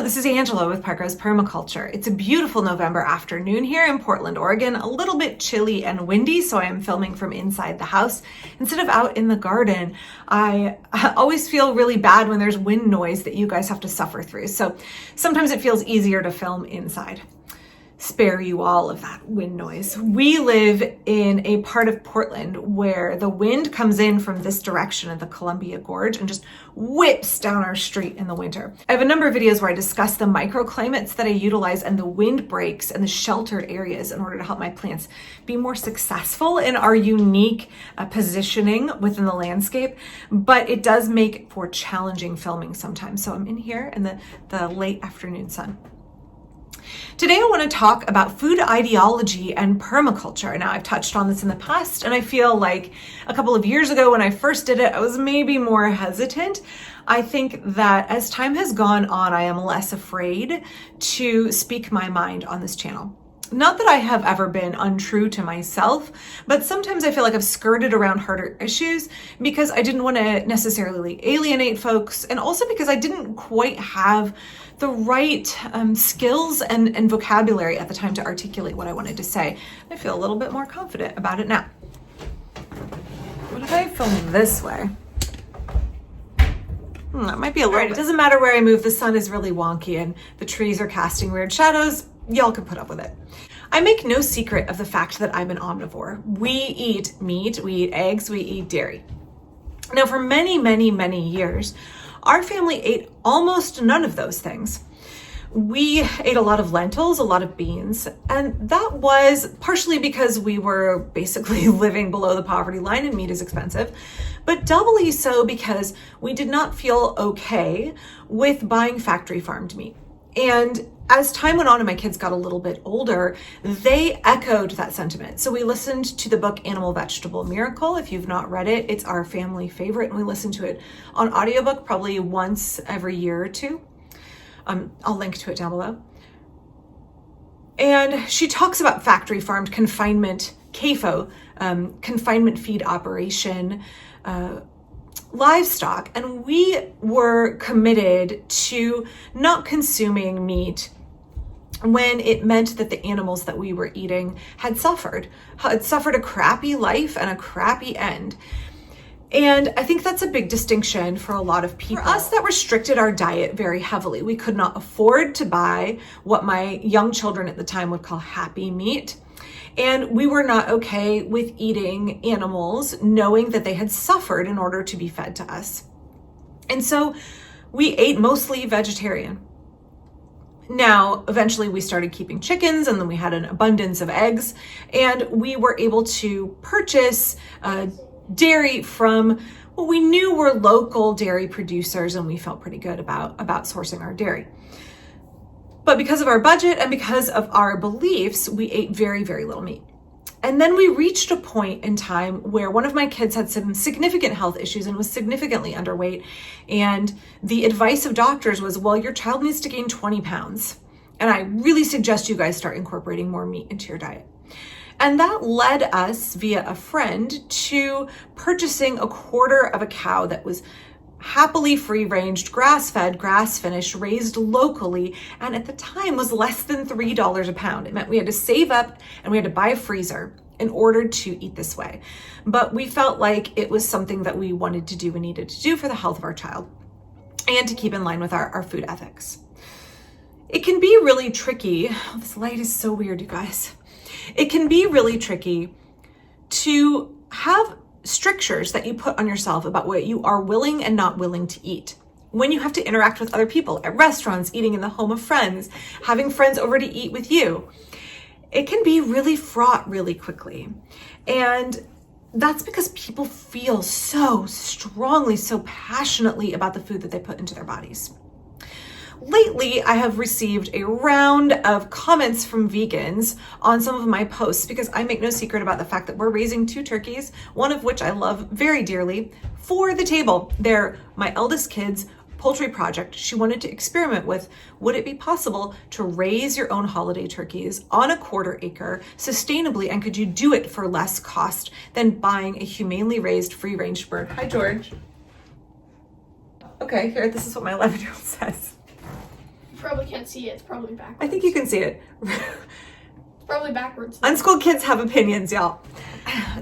this is Angela with Parker's Permaculture. It's a beautiful November afternoon here in Portland, Oregon, a little bit chilly and windy, so I am filming from inside the house instead of out in the garden. I always feel really bad when there's wind noise that you guys have to suffer through, so sometimes it feels easier to film inside. Spare you all of that wind noise. We live in a part of Portland where the wind comes in from this direction of the Columbia Gorge and just whips down our street in the winter. I have a number of videos where I discuss the microclimates that I utilize and the wind breaks and the sheltered areas in order to help my plants be more successful in our unique positioning within the landscape, but it does make for challenging filming sometimes. So I'm in here in the late afternoon sun. Today I want to talk about food ideology and permaculture. Now, I've touched on this in the past, and I feel like a couple of years ago when I first did it, I was maybe more hesitant. I think that as time has gone on, I am less afraid to speak my mind on this channel. Not that I have ever been untrue to myself, but sometimes I feel like I've skirted around harder issues because I didn't want to necessarily alienate folks, and also because I didn't quite have the right skills and vocabulary at the time to articulate what I wanted to say. I feel a little bit more confident about it now. What if I film this way? That might be a little bit. It doesn't matter where I move, the sun is really wonky and the trees are casting weird shadows. Y'all can put up with it. I make no secret of the fact that I'm an omnivore. We eat meat, we eat eggs, we eat dairy. Now, for many, many, many years, our family ate almost none of those things. We ate a lot of lentils, a lot of beans, and that was partially because we were basically living below the poverty line and meat is expensive, but doubly so because we did not feel okay with buying factory farmed meat. And as time went on and my kids got a little bit older, they echoed that sentiment. So we listened to the book Animal Vegetable Miracle. If you've not read it, it's our family favorite, and we listen to it on audiobook probably once every year or two. I'll link to it down below. And she talks about factory farmed confinement, CAFO, confinement feed operation, livestock, and we were committed to not consuming meat when it meant that the animals that we were eating had suffered a crappy life and a crappy end. And I think that's a big distinction for a lot of people. For us, that restricted our diet very heavily. We could not afford to buy what my young children at the time would call happy meat. And we were not okay with eating animals knowing that they had suffered in order to be fed to us. And so we ate mostly vegetarian. Now, eventually we started keeping chickens, and then we had an abundance of eggs, and we were able to purchase dairy from what we knew were local dairy producers, and we felt pretty good about sourcing our dairy. But because of our budget and because of our beliefs, we ate very, very little meat. And then we reached a point in time where one of my kids had some significant health issues and was significantly underweight. And the advice of doctors was, well, your child needs to gain 20 pounds. And I really suggest you guys start incorporating more meat into your diet. And that led us via a friend to purchasing a quarter of a cow that was happily free-ranged, grass-fed, grass-finished, raised locally, and at the time was less than $3 a pound. It meant we had to save up and we had to buy a freezer in order to eat this way. But we felt like it was something that we wanted to do and needed to do for the health of our child and to keep in line with our food ethics. It can be really tricky. Oh, this light is so weird, you guys. It can be really tricky to have strictures that you put on yourself about what you are willing and not willing to eat. When you have to interact with other people at restaurants, eating in the home of friends, having friends over to eat with you, it can be really fraught really quickly. And that's because people feel so strongly, so passionately about the food that they put into their bodies. Lately, I have received a round of comments from vegans on some of my posts because I make no secret about the fact that we're raising 2 turkeys, one of which I love very dearly, for the table. They're my eldest kid's poultry project. She wanted to experiment with, would it be possible to raise your own holiday turkeys on a 1/4 acre sustainably, and could you do it for less cost than buying a humanely raised free-range bird? Hi, George. Okay, here, this is what my 11-year-old says. probably can't see it. It's probably backwards. I think you can see it. It's probably backwards. Unschooled kids have opinions, y'all.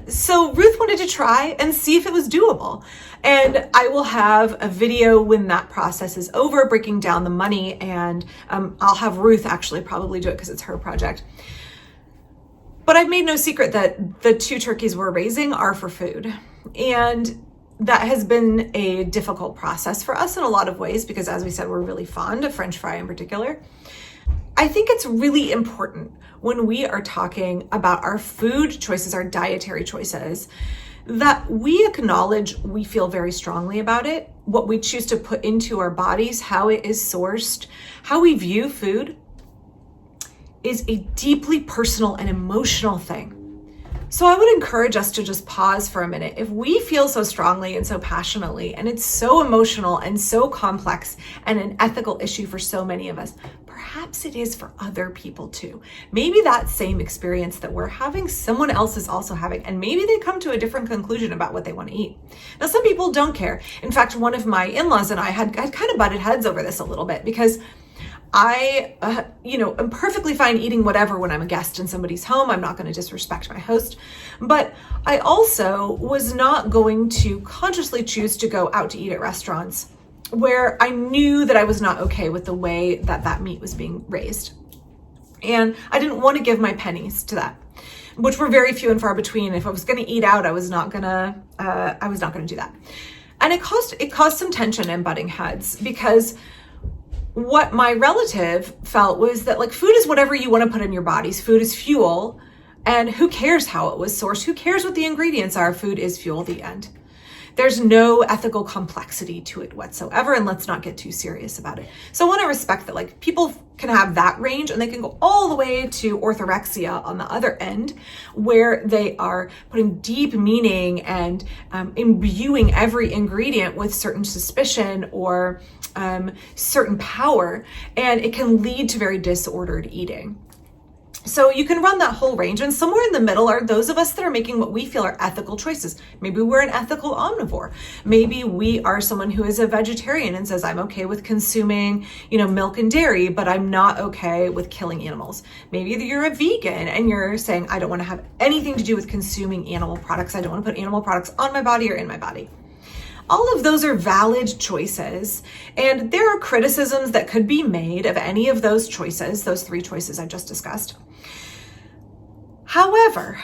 So Ruth wanted to try and see if it was doable. And I will have a video when that process is over, breaking down the money, and I'll have Ruth actually probably do it because it's her project. But I've made no secret that the 2 turkeys we're raising are for food. And that has been a difficult process for us in a lot of ways because, as we said, we're really fond of French fry in particular. I think it's really important when we are talking about our food choices, our dietary choices, that we acknowledge we feel very strongly about it, what we choose to put into our bodies, how it is sourced, how we view food is a deeply personal and emotional thing. So I would encourage us to just pause for a minute. If we feel so strongly and so passionately, and it's so emotional and so complex and an ethical issue for so many of us, perhaps it is for other people too. Maybe that same experience that we're having, someone else is also having, and maybe they come to a different conclusion about what they want to eat. Now, some people don't care. In fact, one of my in-laws and I had kind of butted heads over this a little bit because I, am perfectly fine eating whatever when I'm a guest in somebody's home. I'm not going to disrespect my host, but I also was not going to consciously choose to go out to eat at restaurants where I knew that I was not okay with the way that meat was being raised. And I didn't want to give my pennies to that, which were very few and far between. If I was going to eat out, I was not going to do that. And it caused some tension and butting heads because what my relative felt was that food is whatever you want to put in your bodies. Food is fuel, and who cares how it was sourced? Who cares what the ingredients are? Food is fuel, the end. There's no ethical complexity to it whatsoever, and let's not get too serious about it. So I want to respect that people can have that range, and they can go all the way to orthorexia on the other end, where they are putting deep meaning and imbuing every ingredient with certain suspicion or certain power, and it can lead to very disordered eating. So you can run that whole range, and somewhere in the middle are those of us that are making what we feel are ethical choices. Maybe we're an ethical omnivore. Maybe we are someone who is a vegetarian and says, I'm okay with consuming, milk and dairy, but I'm not okay with killing animals. Maybe you're a vegan and you're saying, I don't want to have anything to do with consuming animal products. I don't want to put animal products on my body or in my body. All of those are valid choices, and there are criticisms that could be made of any of those choices, those 3 choices I just discussed. However,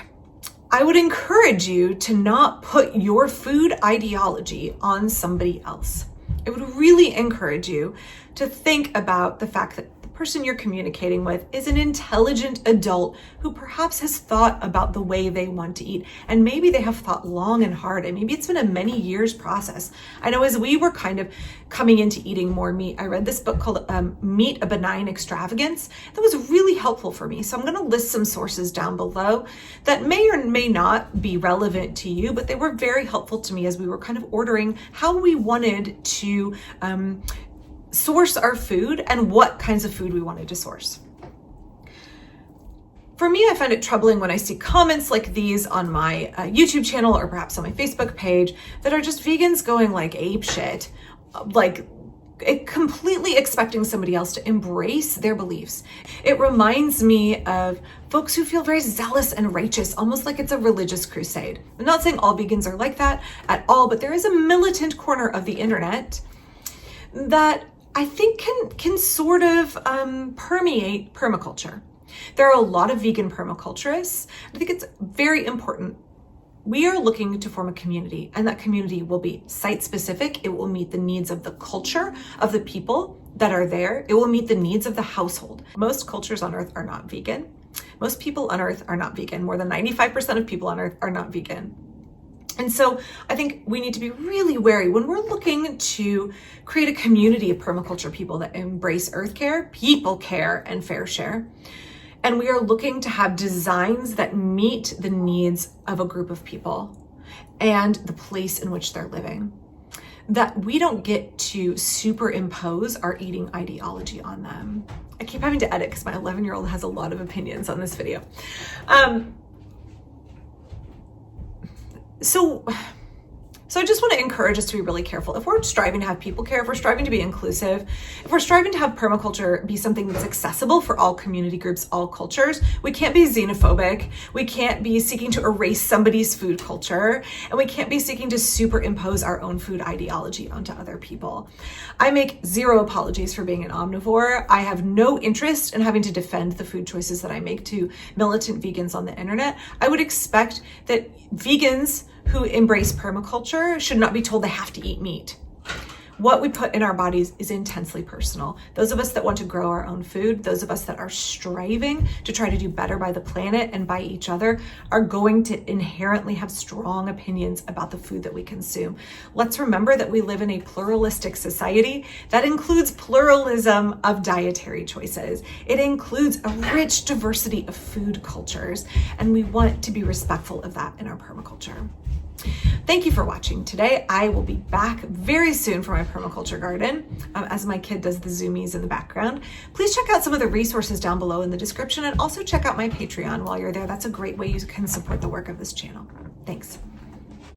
I would encourage you to not put your food ideology on somebody else. I would really encourage you to think about the fact that the person you're communicating with is an intelligent adult who perhaps has thought about the way they want to eat. And maybe they have thought long and hard, and maybe it's been a many years process. I know as we were kind of coming into eating more meat, I read this book called Meat, a Benign Extravagance. That was really helpful for me. So I'm going to list some sources down below that may or may not be relevant to you, but they were very helpful to me as we were kind of ordering how we wanted to source our food and what kinds of food we wanted to source. For me, I find it troubling when I see comments like these on my YouTube channel or perhaps on my Facebook page that are just vegans going ape shit, completely expecting somebody else to embrace their beliefs. It reminds me of folks who feel very zealous and righteous, almost like it's a religious crusade. I'm not saying all vegans are like that at all, but there is a militant corner of the internet that I think can sort of permeate permaculture. There are a lot of vegan permaculturists. I think it's very important. We are looking to form a community, and that community will be site-specific. It will meet the needs of the culture of the people that are there. It will meet the needs of the household. Most cultures on Earth are not vegan. Most people on Earth are not vegan. More than 95% of people on Earth are not vegan. And so I think we need to be really wary when we're looking to create a community of permaculture people that embrace earth care, people care, and fair share. And we are looking to have designs that meet the needs of a group of people and the place in which they're living. That we don't get to superimpose our eating ideology on them. I keep having to edit because my 11-year-old has a lot of opinions on this video. So So I just want to encourage us to be really careful. If we're striving to have people care, if we're striving to be inclusive, if we're striving to have permaculture be something that's accessible for all community groups, all cultures, we can't be xenophobic. We can't be seeking to erase somebody's food culture, and we can't be seeking to superimpose our own food ideology onto other people. I make zero apologies for being an omnivore. I have no interest in having to defend the food choices that I make to militant vegans on the internet. I would expect that vegans who embrace permaculture should not be told they have to eat meat. What we put in our bodies is intensely personal. Those of us that want to grow our own food, those of us that are striving to try to do better by the planet and by each other, are going to inherently have strong opinions about the food that we consume. Let's remember that we live in a pluralistic society that includes pluralism of dietary choices. It includes a rich diversity of food cultures, and we want to be respectful of that in our permaculture. Thank you for watching today. I will be back very soon for my permaculture garden as my kid does the zoomies in the background. Please check out some of the resources down below in the description, and also check out my Patreon while you're there. That's a great way you can support the work of this channel. Thanks.